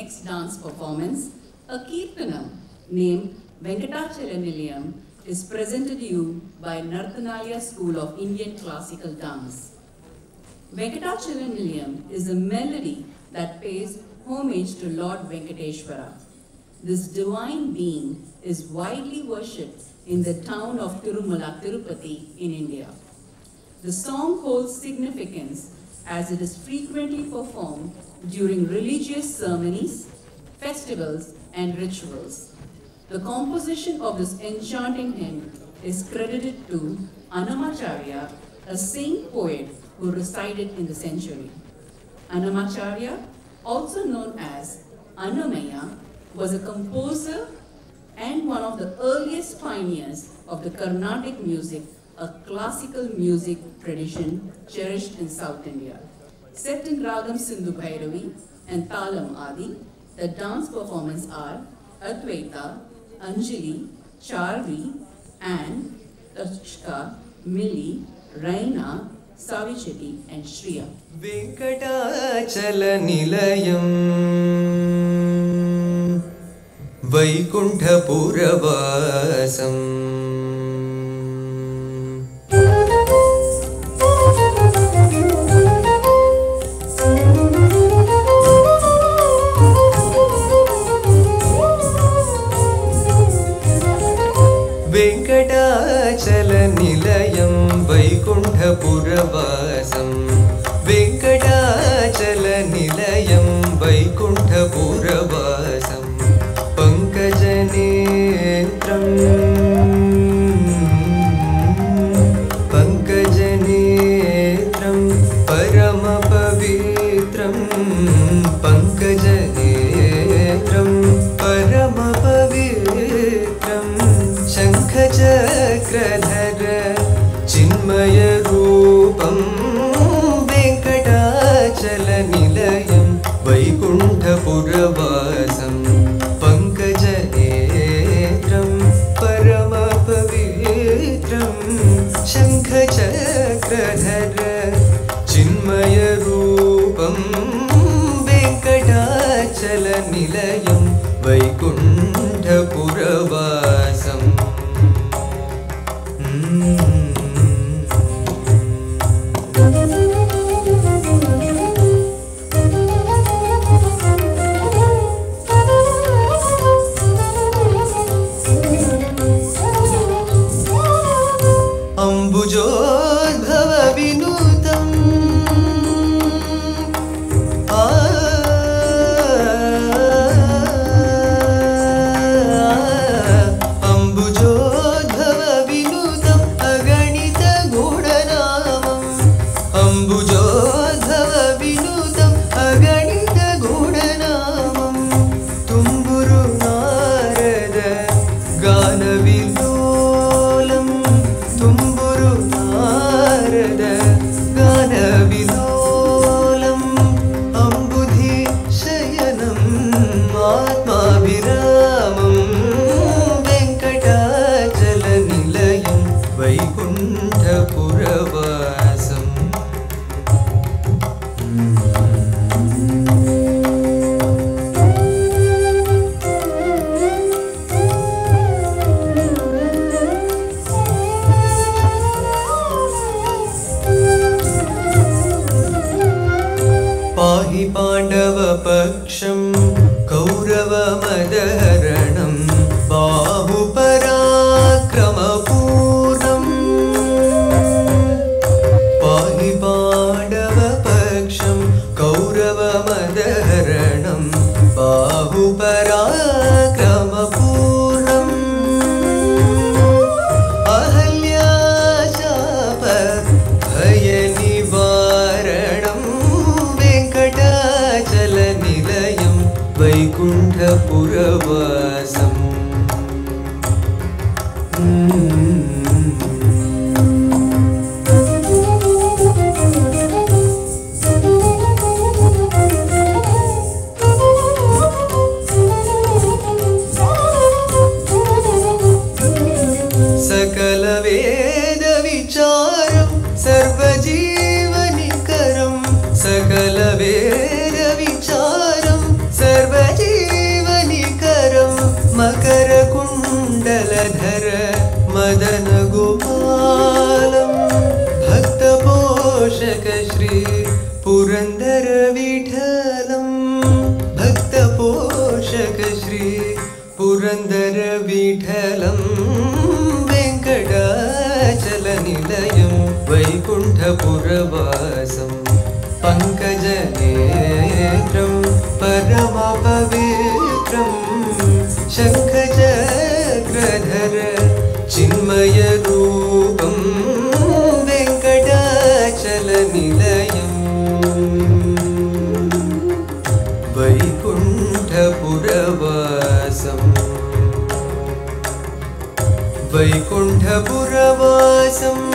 next dance performance, a Kirtanam named Venkatachalaniliyam is presented to you by Nartanalaya School of Indian Classical Dance. Venkatachalaniliyam is a melody that pays homage to Lord Venkateshwara. This divine being is widely worshipped in the town of Tirumala, Tirupati in India. The song holds significance as it is frequently performed during religious ceremonies, festivals, and rituals. The composition of this enchanting hymn is credited to Annamacharya, a saint poet who resided in the century. Annamacharya, also known as Annamaya, was a composer and one of the earliest pioneers of the Carnatic music, a classical music tradition cherished in South India. Set in Ragam Sindhu Bhairavi and Talam Adi, the dance performance are Advaita, Anjali, Charvi, and Tashka, Milli, Raina, Savicheti, and Shriya. Venkatachalanilayam Vaikunthapuravasam Venkatachalanilayam Vaikunthapuravasam Venkatachalanilayam Vaikunthapuravasam Pankajanetram Pankajanetram Paramapavitram Pankajanetram Paramapavitram Shankachakradhara Chinmaya Rupam Venkatachalanilayam Vaikunthapuravasam Pankajanetram Paramapavitram Shankachakradhara Chinmaya Rupam Venkatachalanilayam Vaikunthapuravasam. Ambujodbhava vinutam Ambujodbhava vinutam aganita gudanamam Ambujodbhava vinutam aganita gudanamam Tumburu narada ganavilolam Tumburu narada ganavilolam Ambudhi shayanam atmabhiramam Venkatachalanilayam Vaikunthapuravasam. Pahi Pandava Paksham Kaurava Madharanam Bahu Parakrama Purnam Pahi Pandava Paksham Kaurava Madharanam Bahu Parakrama Purnam Ahalya Shapa Bhayanivaranam Venkatachalanilayam Vaikunthapuravasam. Sakala Veda Vicharam Sarvajivani Karam Sakala Veda Vicharam Sarvajivani Purandar विठलं भक्तपोषक Shri Purandar विठलं वेङ्कटाचलनिलयं वैकुण्ठपुरवासं पङ्कजनेत्रं परमपवित्रं शङ्खचक्रधर चिन्मयरूपं वेङ्कटाचलनिलयम् वैकुण्ठपुरवासं